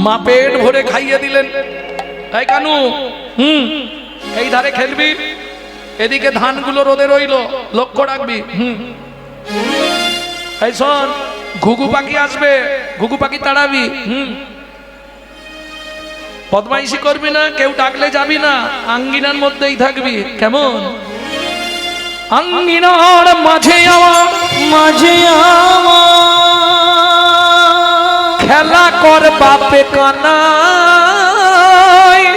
মা পেট ভরে খাইয়ে দিলেন। এই কানু, এই ধারে খেলবি, এদিকে ধানগুলো রোদে রইল, লক্ষ্য রাখবি। এই শোন, ঘুঘু পাখি আসবে, ঘুঘু পাখি তাড়াবি। বদমাইশি করবি না, কেউ ডাকলে যাবি না, আঙ্গিনার মধ্যেই থাকবি, কেমন? আঙ্গিনার মাঝে মাঝে খেলা কর বাপে কানা,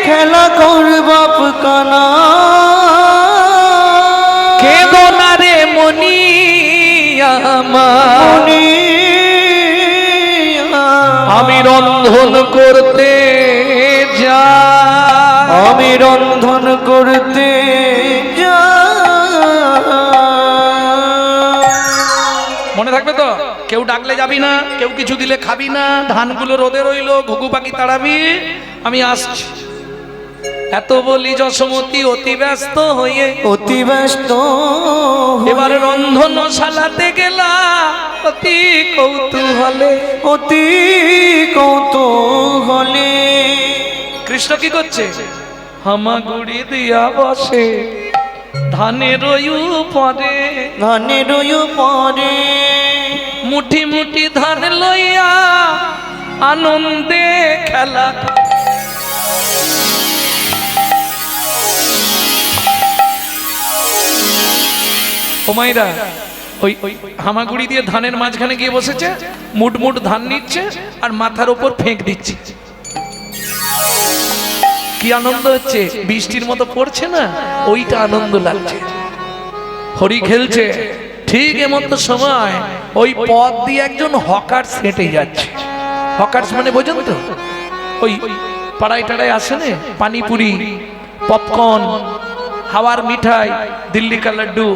খেলা কর বাপ কানা, কেঁদো না রে মনি আমার, আমি রন্ধন করতে যা, আমি রন্ধন করতে যা। মনে থাকবে তো? কেউ ডাকলে যাবি না, কেউ কিছু দিলে খাবি না, ধানগুলো রোদে রইল, ঘুঘু পাখি তাড়াবি, আমি আসছি। এত বলি যশোমতি অতি ব্যস্ত হয়ে, অতি ব্যস্ত এবার রন্ধনশালাতে গেলা অতি কৌতূহলে, অতি কৌতূহলে। কৃষ্ণ কি করছে? হামাগুড়ি দিয়া বসে ধানের পরে, ধানের পরে মুঠি মুঠি ধান লইয়া আনন্দে খেলা। ও মাইরা, ওই হামাগুড়ি দিয়ে ধানের মাঝখানে গিয়ে বসেছে, মুঠ মুঠ ধান নিচ্ছে আর মাথার উপর ফেঁক দিচ্ছে। কি আনন্দ হচ্ছে, বৃষ্টির মতো পড়ছে না, ওইটা আনন্দ লাগছে। হরি খেলছে, ঠিক এমন সময় ওই পথ দিয়ে একজন হকার হেঁটে যাচ্ছে। হকার্স মানে বোঝেন তো? ওই পাড়ায় টাড়ায় আসে না, পানিপুরি, পপকর্ন, হাওয়ার মিঠাই, দিল্লি কা লাড্ডু,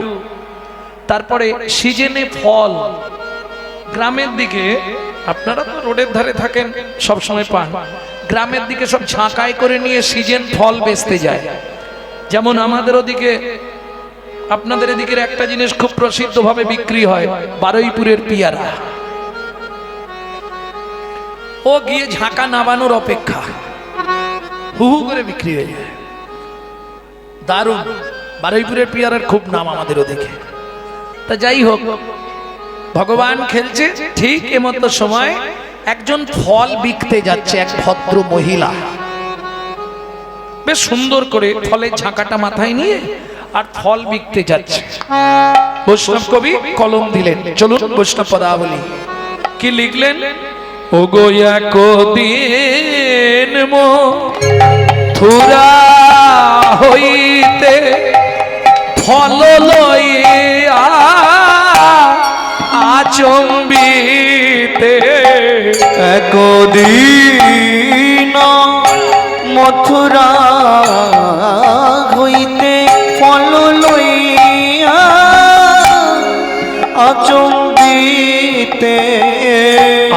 তারপরে সিজনে ফল। গ্রামের দিকে, আপনারা তো রোডের ধারে থাকেন, সব সময় পান, গ্রামের দিকে সব ঝাঁকায় করে নিয়ে সিজন ফল বেচতে যায়। যেমন আমাদের ওদিকে, আপনাদের এদিকের একটা জিনিস খুব প্রসিদ্ধভাবে বিক্রি হয়, বারুইপুরের পিয়ারা। ও গিয়ে ঝাঁকা নামানোর অপেক্ষা, হু হু করে বিক্রি হয়ে যায়। দারুণ, বারুইপুরের পিয়ারার খুব নাম আমাদের ওদিকে। তা যাই হোক, ভগবান খেলছে, ঠিক এমত সময় একজন ফল বিকতে যাচ্ছে, এক ভদ্র মহিলা বেশ সুন্দর করে ফলের ঝাঁকাটা মাথায় নিয়ে আর ফল বিকতে যাচ্ছে। বৈষ্ণব কবি কলম দিলেন, চলুন বৈষ্ণব পদাবলী। কি লিখলেন? ও গো একদিন মথুরা হইতে ফল লইয়া আচম্বিতে, একদিন মথুরা হইতে ফল লইয়া আচম্বিতে,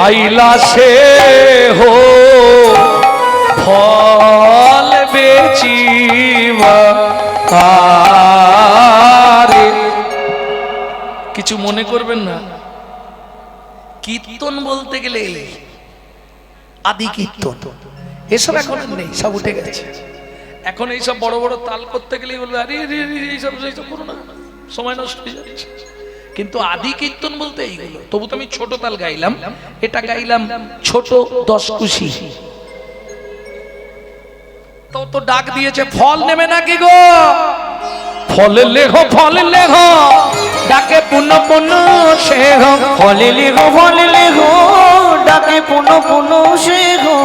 আইলা সে হো ফল বেচিবা। আরে কিছু মনে করবেন না, কীর্তন বলতে গেলে আদি কীর্তন এসব এখন নেই, সব উঠে গেছে। এখন এইসব বড় বড় তাল করতে গেলেই বলবে আরে এইসব করো না, সময় নষ্ট হয়ে যাচ্ছে। কিন্তু আদি কীর্তন বলতে এইগুলো। তবু তো আমি ছোট তাল গাইলাম, এটা গাইলাম ছোট দশকুশি। তো ডাক দিয়েছে, ফল নেবে নাকি গো? ফল লেখো, ফল লেখো, ডাকে পুনঃ পুনঃ সে হো। ফল লেখো, ফল লেখো, ডাকে পুনঃ পুনঃ সে হো।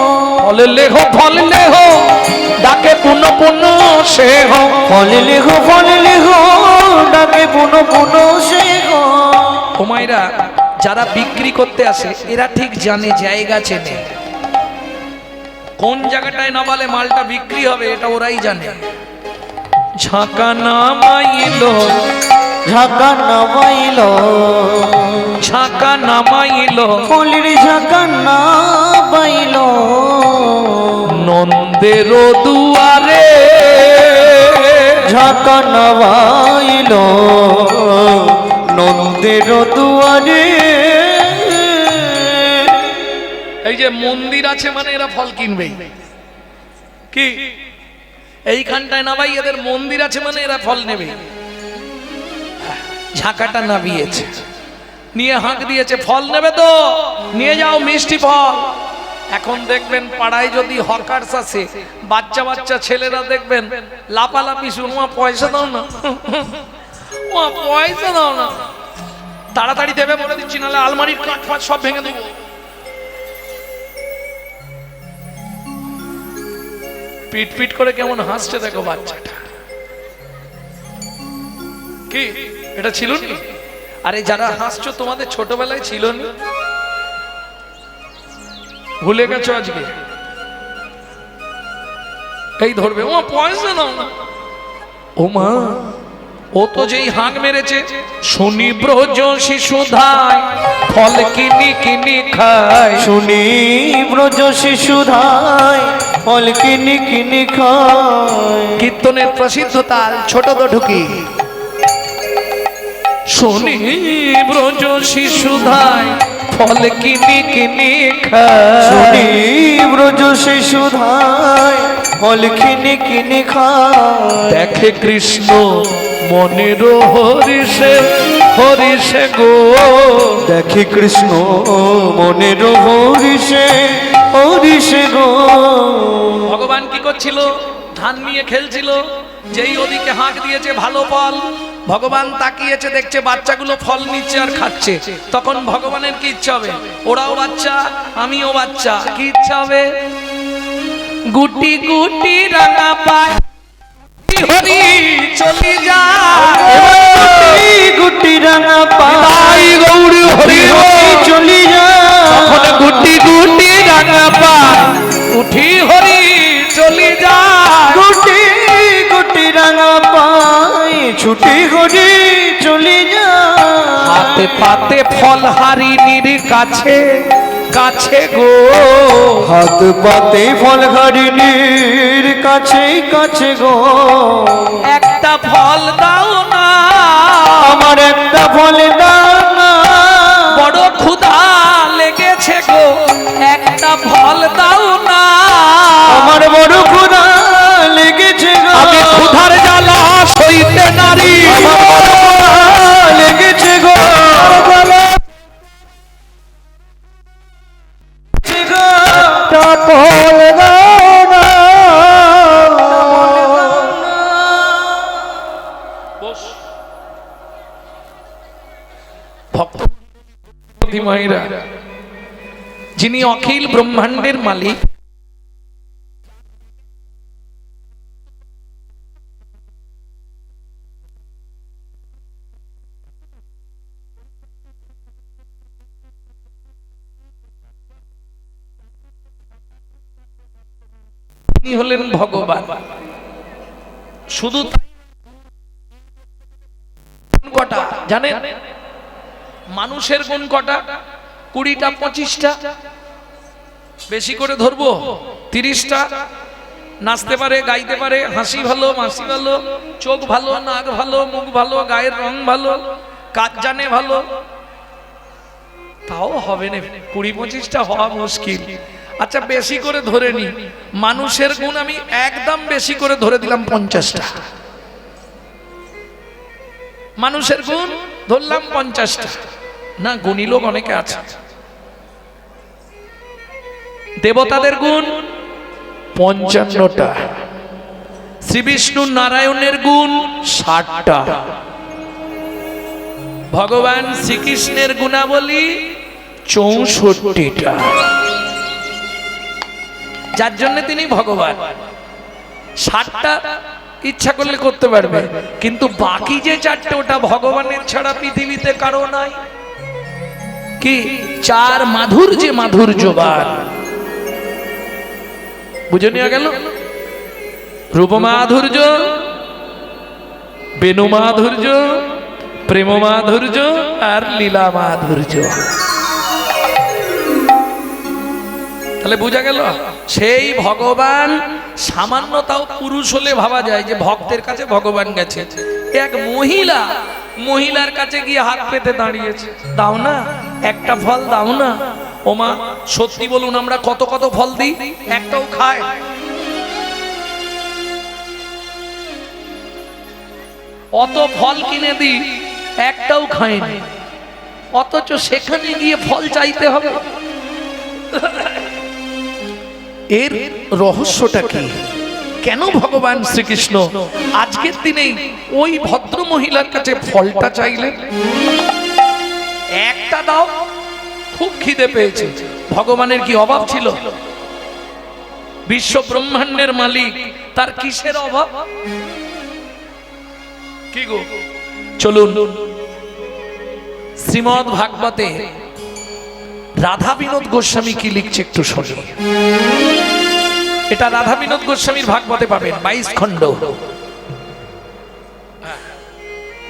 ফল লেখো, ফল লেখো, ডাকে পুনঃ পুনঃ সে হো। ফল লেখো, ফল লেখো, ডাকে পুনঃ পুনঃ সে হো। ও মায়েরা, যারা বিক্রি করতে আসে এরা ঠিক জানে, জায়গা চেনে, কোন জায়গাটায় নামালে মালটা বিক্রি হবে এটা ওরাই জানে। ঝাঁকা নামাইলো, ঝাঁকা নামাইলো, ঝাঁকা নামাইলো, ফলের ঝাঁকা নামাইলো, নন্দের দুয়ারে ঝাঁকা নামাইলো, নন্দের দুয়ারে। এই যে মন্দির আছে মানে এরা ফল কিনবেই, কি এইখানটায় না ভাই এদের মন্দির আছে মানে এরা ফল নেবে। ঝাঁকাটা নাবিয়েছে, নিয়ে হাঁক দিয়েছে, ফল নেবে তো নিয়ে যাও মিষ্টি ফল। এখন দেখবেন পাড়ায় যদি হকার্স আছে, বাচ্চা বাচ্চা ছেলেরা দেখবেন লাপালাপি শুরু, পয়সা দাও না, পয়সা দাও না, তাড়াতাড়ি দেবে বলে দিচ্ছি, নাহলে আলমারির কাঠ ফাট সব ভেঙে দেবো। পিট পিট করে কেমন হাসছে দেখো বাচ্চাটা, কি এটা ছিল না? আরে যারা হাসছো তোমাদের ছোটবেলায় ছিল না, ভুলে গেছো আজকে? এই ধরবে, ও পয়সা নাও না, ও মা ও তো যেই হাঁক মেরেছে, শুনি ব্রজ শিশুধায় ফল কিনি কিনি খায়, শুনি ব্রজ শিশুধায় ফল কিনি কিনি খায়। কীর্তনের প্রসিদ্ধ তাল ছোট তো ঢুকি। শুনি ব্রজ শিশুধায় ফল কিনি কিনি খায়, শুনি ব্রজ শিশুধায় ফল কিনি কিনি খায়। দেখে কৃষ্ণ মনের হরিষে হরিষে গো, দেখে কৃষ্ণ মনের হরিষে হরিষে গো। ভগবান কি করছিল? ধান নিয়ে খেলছিল, যেই ওদিকে হাঁক দিয়েছে ভালো ফল, ভগবান তাকিয়েছে দেখছে বাচ্চাগুলো ফল নিচ্ছে আর খাচ্ছে। তখন ভগবানের কি ইচ্ছা হবে? ওরাও বাচ্চা আমিও বাচ্চা, কি ইচ্ছা হবে? গুটি গুটি রাঙা পায় হরি চলি যা, গুটি রাঙা পাই গৌরী হরি চলি যা। গুটি গুটি রাঙা পায় উঠি হরি চলি যা, গুটি গুটি রাঙা পাই ছুটি হরি চলি যা। হাতে পাতে ফল হারিনীর কাছে কাছে গো, হাত পাতে ফল হারিনীর কাছে কাছে গো। একটা ফল দাও না, আমার একটা ফল দাও না, বড় ক্ষুধা লেগেছে গো, একটা ফল দাও না, আমার বড় ক্ষুধা লেগেছে গো। আমি ক্ষুধার জ্বালা সইতে নারী, আমার বড় ক্ষুধা লেগেছে গো। ফল দাও না, ভক্ত মায়েরা, যিনি অখিল ব্রহ্মাণ্ডের মালিক, তিনি হলেন ভগবান। শুধু কটা জানেন? মানুষের গুণ কটা? 20টা 25টা, বেশি করে ধরবো 30টা। নাচতে পারে, গাইতে পারে, হাসি ভালো, মাসি ভালো, চোখ ভালো, নাক ভালো, মুখ ভালো, গায়ের রং ভালো, কাজ জানে ভালো, তাও হবে না। 20-25টা হওয়া মুশকিল। আচ্ছা বেশি করে ধরে নি, মানুষের গুণ আমি একদম বেশি করে ধরে দিলাম 50টা। মানুষের গুণ ধরলাম 50টা, না গুণী লোক অনেকে আছে। দেবতাদের গুণ 55টা, শ্রী বিষ্ণু নারায়ণের গুণ 60টা, ভগবান শ্রীকৃষ্ণের গুণাবলী 64টা। যার জন্য তিনি ভগবান। 60টা ইচ্ছা করলে করতে পারবে, কিন্তু বাকি যে 4টে ওটা ভগবানের ছাড়া পৃথিবীতে কারো নাই। কি? 4 মাধুর্যে মাধুর্যবান। বুঝে নিয়ে গেল? রূপ মাধুর্য, বেনু মাধুর্য, প্রেম মাধুর্য আর লীলা মাধুর্য। তাহলে বোঝা গেল সেই ভগবান সামান্যতাও পুরুষ হলে ভাবা যায় যে ভক্তের কাছে ভগবান গেছে। এক মহিলার কাছে গিয়ে হাত পেতে দাঁড়িয়েছে, দাও না একটা ফল দাও না। ওমা সত্যি বলুন, আমরা কত কত ফল দিই, একটাও খায়? অত ফল কিনে দিই, একটাও খায়নি, অথচ সেখানে গিয়ে ফল চাইতে হবে। এর রহস্যটা কি? কেন ভগবান শ্রীকৃষ্ণ আজকের দিনেই ওই ভদ্র মহিলার কাছে ফলটা চাইলেন? একটা দাও, খুব খিদে পেয়েছে। ভগবানের কি অভাব ছিল? বিশ্ব ব্রহ্মাণ্ডের মালিক, তার কিসের অভাব? কি গো, চলুন শ্রীমদ্ ভাগবতে রাধা বিনোদ গোস্বামী কি লিখছে একটু শুনি। এটা রাধা বিনোদ গোস্বামীর ভাগবতে পাবেন, 22 খণ্ড।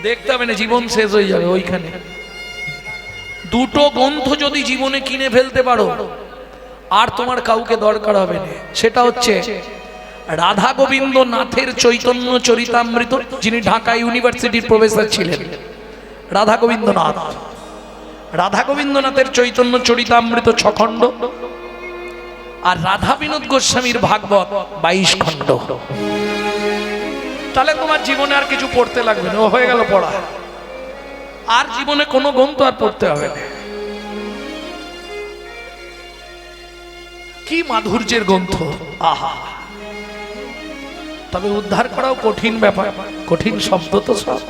দেখতে হবে না, জীবন শেষ হয়ে যাবে ওইখানে। দুটো গ্রন্থ যদি জীবনে কিনে ফেলতে পারো, আর তোমার কাউকে দরকার হবে না। সেটা হচ্ছে রাধা গোবিন্দ নাথের চৈতন্য চরিতামৃত, যিনি ঢাকা ইউনিভার্সিটির প্রফেসর ছিলেন, রাধা গোবিন্দ নাথ। রাধা গোবিন্দ নাথের চৈতন্য চরিতামৃত 6 খণ্ড, আর রাধা বিনোদ গোস্বামীর ভাগবত 22 খণ্ড। তাহলে তোমার জীবনে আর কিছু পড়তে লাগবে না, ও হয়ে গেল পড়া। আর জীবনে কোনো গ্রন্থ আর পড়তে হবে না। কি মাধুর্যের গ্রন্থ, আহা! তবে উদ্ধার করাও কঠিন ব্যাপার, কঠিন শব্দ তো সব।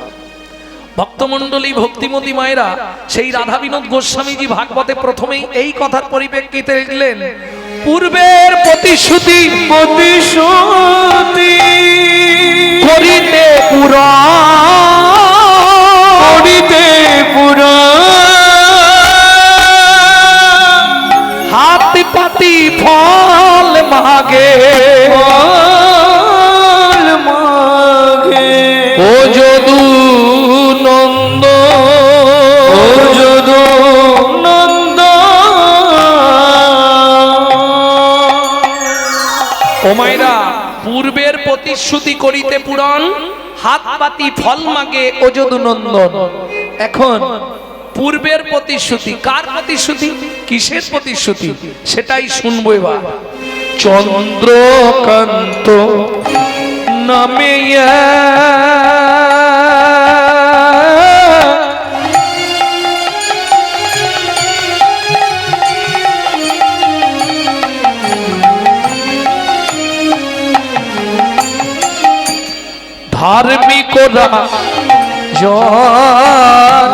ভক্তমণ্ডলী, ভক্তিমতী মায়েরা, সেই রাধা বিনোদ গোস্বামীজি ভাগবতে প্রথমেই এই কথার পরিপ্রেক্ষিতে লিখলেন, পূর্বের প্রতিশ্রুতি প্রতিশ্রুতি করিতে পুরা হাত পাতি ফল মাগে ও যদু নন্দ, ও যদু নন্দ। ও মায়েরা, পূর্বের প্রতিশ্রুতি করিতে পুরাণ, হাত পাতি ফল মাগে ও যদু নন্দন। এখন পূর্বের প্রতিশ্রুতি, কার প্রতিশ্রুতি, কিসের প্রতিশ্রুতি, সেটাই শুনবো এবার। চন্দ্রকান্ত নামে ধার্মিকরা জন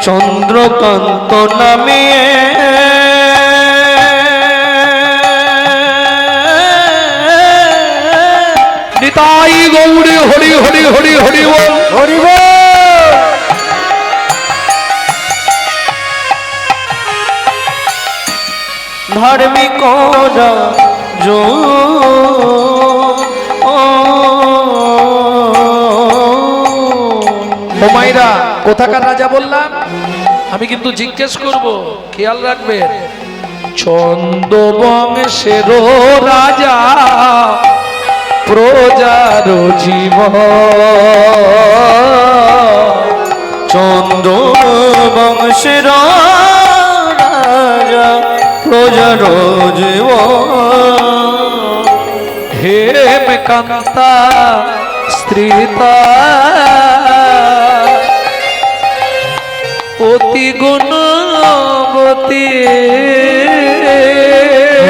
চন্দ্রকান্ত নামে নিতাই গৌরী হরি হরি হরি হরি বল, হরি বল। ধার্মিকরা হুমায়রা কোথাকার রাজা বললাম? আমি কিন্তু জিজ্ঞেস করব, খেয়াল রাখবেন। চন্দ্রবংশের রাজা, প্রজার জীব। চন্দ্রবংশের রাজা, প্রজার জীব। হেমকান্তা স্ত্রীতা অতি গুণবতী।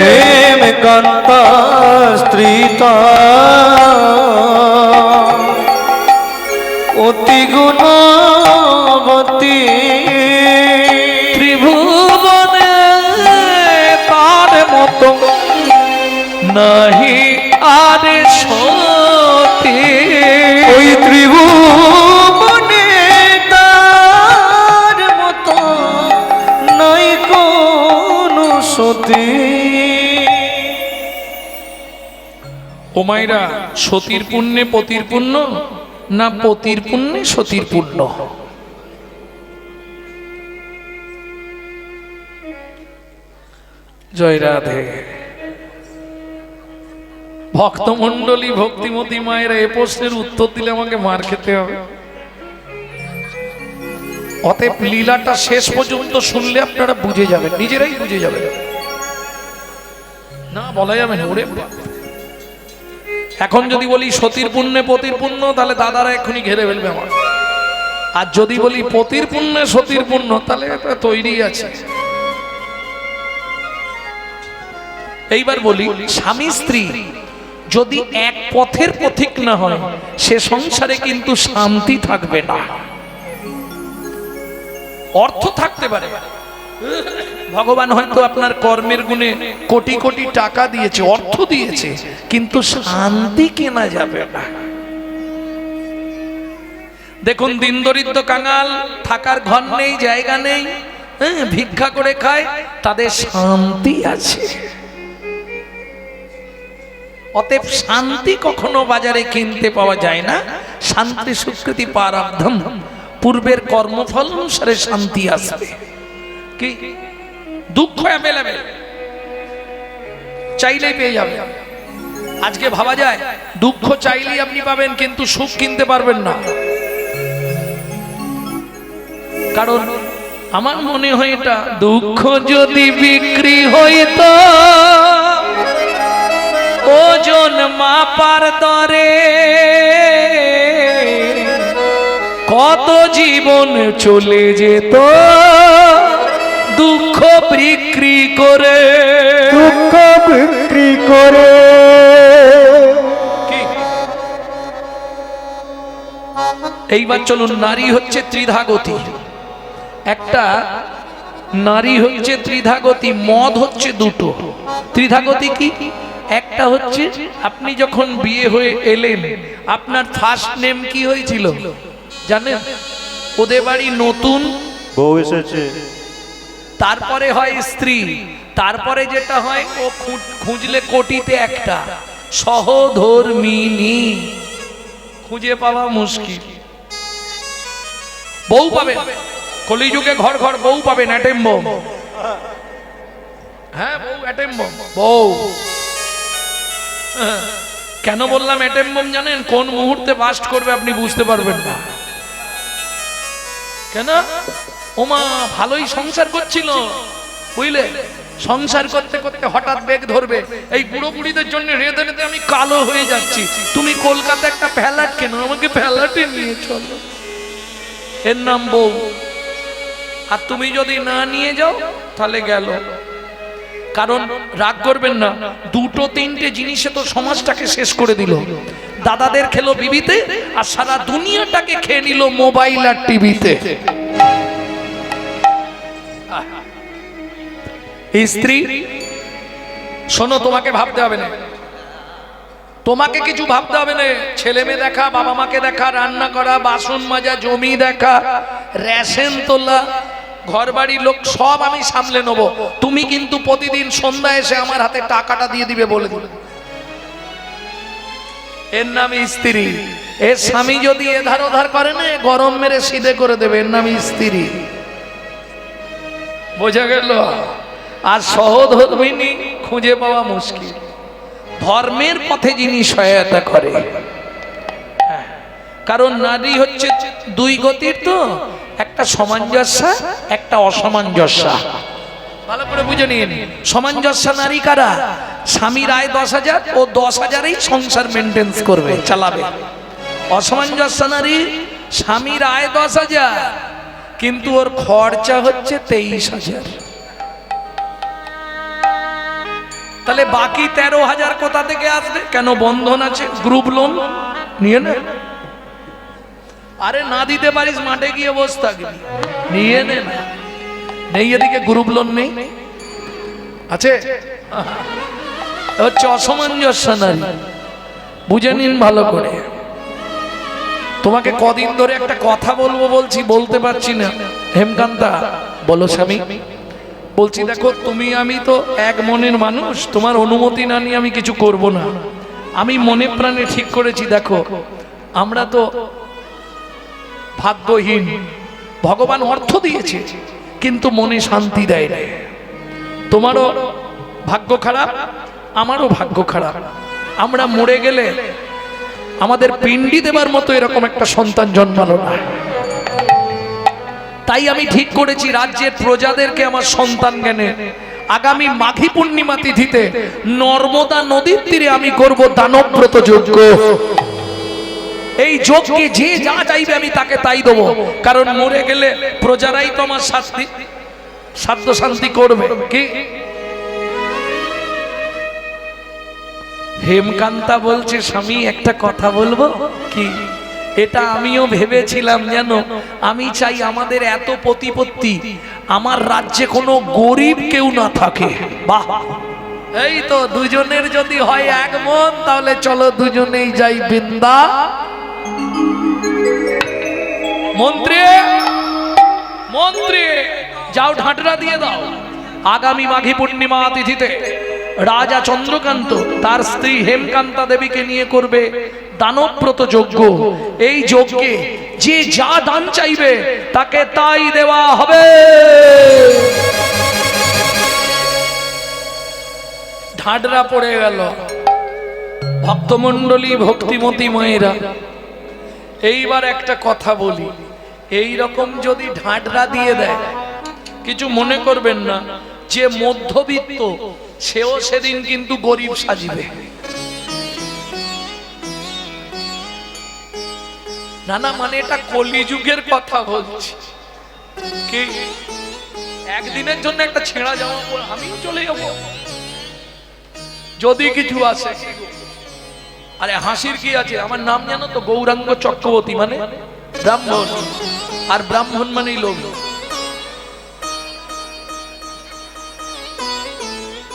হেমকান্তা স্ত্রীতা অতি গুণবতী। ত্রিভুবনে তার মতো নাহি আর সতী। ওই ত্রিভুবনে তার মতো নাই কোন সতী। ও মায়েরা, সতীর পুণ্যে পতির পুণ্য, না পতির পুণ্যে সতীর পুণ্য? জয় রাধে। ভক্তমণ্ডলী, ভক্তিমতী মায়েরা, এ প্রশ্নের উত্তর দিলে আমাকে মার খেতে হবে। অতএব লীলাটা শেষ পর্যন্ত শুনলে আপনারা বুঝে যাবেন, নিজেরাই বুঝে যাবেন। না বলা যাবে না। ওরে এখন যদি বলি সতীর পুণ্যে পতির পুণ্য, তাহলে দাদারা এক্ষুনি ঘেরে ফেলবে আমার। আর যদি বলি পতির পুণ্যে সতীর পুণ্য, তাহলে এটা তৈরি আছে। এইবার বলি, স্বামী স্ত্রী যদি এক পথের পথিক না হয়, সে সংসারে কিন্তু শান্তি থাকবে না। অর্থ থাকতে পারে, ভগবান হয়তো আপনার কর্মের গুণে কোটি কোটি টাকা দিয়েছে, অর্থ দিয়েছে, কিন্তু শান্তি কেনা যাবে না। দেখুন, দিন দরিদ্র কাঙাল, থাকার ঘর নেই, জায়গা নেই, ভিক্ষা করে খায়, তাদের শান্তি আছে। অতএব শান্তি কখনো বাজারে কিনতে পাওয়া যায় না। শান্তি সুকৃতি প্রারব্ধম, পূর্বের কর্মফল অনুসারে শান্তি আসবে। কি দুঃখ অ্যাভেলেবেল, চাইলেই পেয়ে যাবে। আজকে ভাবা যায় দুঃখ চাইলেই আপনি পাবেন, কিন্তু সুখ কিনতে পারবেন না। কারণ আমার মনে হয় এটা, দুঃখ যদি বিক্রি হইতো ওজন মাপার দরে, কত জীবন চলে যেত দুঃখ বিক্রি করে, দুঃখ বিক্রি করে। এইবার চলুন, নারী হচ্ছে ত্রিধাগতি। একটা নারী হচ্ছে ত্রিধাগতি, মদ হচ্ছে দুটো। ত্রিধাগতি কি? একটা হচ্ছে আপনি যখন বিয়ে হয়ে এলেন, আপনার ফার্স্ট নেম কি হয়েছিল জানেন? ওদের বাড়ি নতুন বউ এসেছে, তারপরে হয় স্ত্রী, তারপরে যেটা হয় ও খুঁজলে কোটিতে একটা সহধর্মিনী, খুঁজে পাওয়া মুশকিল। বউ পাবেন কলিযুগে, ঘর ঘর বউ পাবেন, অ্যাটেম বম। হ্যাঁ, বউ অ্যাটেম বম, বউ। কেন বললাম অ্যাটেম বম জানেন? কোন মুহূর্তে বাস্ট করবে আপনি বুঝতে পারবেন না। কেন? ওমা ভালোই সংসার করছিল, বুঝলে, সংসার করতে করতে হঠাৎ বেগ ধরবে, এই বুড়ো বুড়িদের জন্য রেঁধে রেঁধে আমি কালো হয়ে যাচ্ছি, তুমি কলকাতা একটা ফ্ল্যাট কেন, আমাকে ফ্ল্যাটে নিয়ে চলো। এর নাম বউ। আর তুমি যদি না নিয়ে যাও তাহলে গেল। কারণ রাগ করবেন না, দুটো তিনটে জিনিসে তো সমাজটাকে শেষ করে দিল। দাদাদের খেলো বিবিতে, আর সারা দুনিয়াটাকে খেয়ে নিল মোবাইল আর টিভিতে। স্ত্রী শোনো, তোমাকে ভাবতে হবে না, তোমাকে কিছু ভাবতে হবে না। ছেলে মেয়ে দেখা, বাবা মাকে দেখা, রান্না করা, বাসন মাজা, জমি দেখা, রেশন তোলা, ঘর বাড়ি লোক সব আমি সামলে নেব। তুমি কিন্তু প্রতিদিন সন্ধ্যা এসে আমার হাতে টাকাটা দিয়ে দিবে বলে দিবে। এর নাম স্ত্রী। এর স্বামী যদি এধার ওধার করে না, গরম মেরে সিধে করে দেবে। এর নাম স্ত্রী। বোঝা গেল? আর সহধর্মিনী খুঁজে পাওয়া মুশকিল। ধর্মের পথে যিনি সহায়তা করে, কারণ নারী হচ্ছে দুই গতির, তো একটা সামঞ্জস্য, একটা অসামঞ্জস্য। ভালো করে বুঝে নিন। সামঞ্জস্য নারী কারা? স্বামীর আয় 10,000, ও 10,000এই সংসার মেনটেন্স করবে, চালাবে। অসামঞ্জস্য নারী, স্বামীর আয় 10,000, কিন্তু ওর খরচা হচ্ছে 23,000। তাহলে বাকি 13,000 কোথা থেকে আসবে? কেন? বন্ধন আছে, গ্রুপ লোন নিয়ে নে। আরে না দিতে পারিস, মাঠে গিয়ে বসে থাকবি, নিয়ে নে না। নেই এদিকে গ্রুপ লোন নেই, আছে হচ্ছে অসামঞ্জস্য নারী। বুঝে নিন ভালো করে। তোমাকে কদিন ধরে একটা কথা বলবো বলছি, বলতে পারছি না। হেমকান্তা বলো স্বামী। বলছি দেখো, তুমি আমি তো এক মনের মানুষ, তোমার অনুমতি না নিয়ে আমি কিছু করব না। আমি মনে প্রাণে ঠিক করেছি, দেখো আমরা তো ভাগ্যহীন, ভগবান অর্থ দিয়েছে কিন্তু মনে শান্তি দেয় না। তোমারও ভাগ্য খারাপ, আমারও ভাগ্য খারাপ। আমরা মরে গেলে আমাদের পিণ্ডি দেবার মতো এরকম একটা সন্তান জন্মালো না। তাই আমি ঠিক করেছি রাজ্যের প্রজাদেরকে আমার সন্তান জ্ঞানে আগামী মাঘী পূর্ণিমা তিথিতে নর্মদা নদীর তীরে আমি করব দানব্রত যজ্ঞ। এই যজ্ঞে যে যা চাইবে আমি তাকে তাই দেবো, কারণ মরে গেলে প্রজারাই তো আমার সাধ্য শান্তি করবে। কি হেমকান্তা বলছে, স্বামী একটা কথা বলবো কি? এটা আমিও ভেবেছিলাম, জানো আমি চাই আমাদের এত প্রতিপত্তি, আমার রাজ্যে কোনো গরিব কেউ না থাকে। বাহ, এই তো দুজনের যদি হয় এক মন, তাহলে চলো দুজনেই যাই বৃন্দা। মন্ত্রী মন্ত্রী যাও, ঢাঁটরা দিয়ে দাও। আগামী মাঘী পূর্ণিমা তিথিতে রাজা চন্দ্রকান্ত তার স্ত্রী হেমকান্তা দেবীকে নিয়ে করবে দানব্রত যজ্ঞ। এই যজ্ঞে যে যা দান চাইবে তাকে তাই দেওয়া হবে। ঢাঁটরা পড়ে গেল। ভক্তমণ্ডলী, ভক্তিমতী মায়েরা, এইবার একটা কথা বলি, এই রকম যদি ঢাঁটরা দিয়ে দেয়, কিছু মনে করবেন না, যে মধ্যবিত্ত সেও সেদিন কিন্তু গরিব সাজিবে। না না, মানে এটা কলিযুগের কথা বলছি। কি একদিনের জন্য একটা ছেঁড়া জামা পরে আমিও চলে যাব যদি কিছু আসে? আরে হাসির কি আছে? আমার নাম জানো তো, গৌরাঙ্গ চক্রবর্তী, মানে ব্রাহ্মণ, আর ব্রাহ্মণ মানেই লোভী।